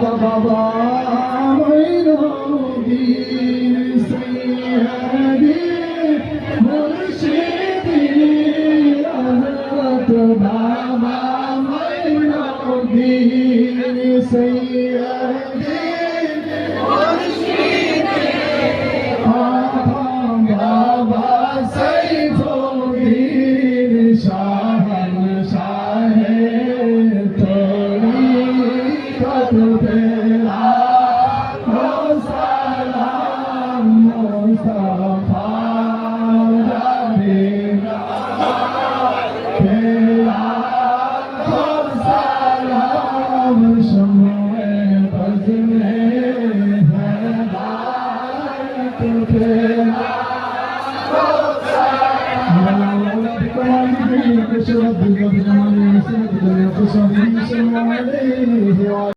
বাবা মঈনুদ্দিন সৈয়দি মুর্শিদি হযরত বাবা মঈনুদ্দিন সৈয়দি মুর্শিদি বাবা সাইফুদ্দিন শাহে তরিকত পেলা সালাম মুস্তাফা জামিলা পেলা সালাম শমে বজনে হেদায়ত পেলা كشرب بالقبل عن سنة القصر صلى الله عليه وسلم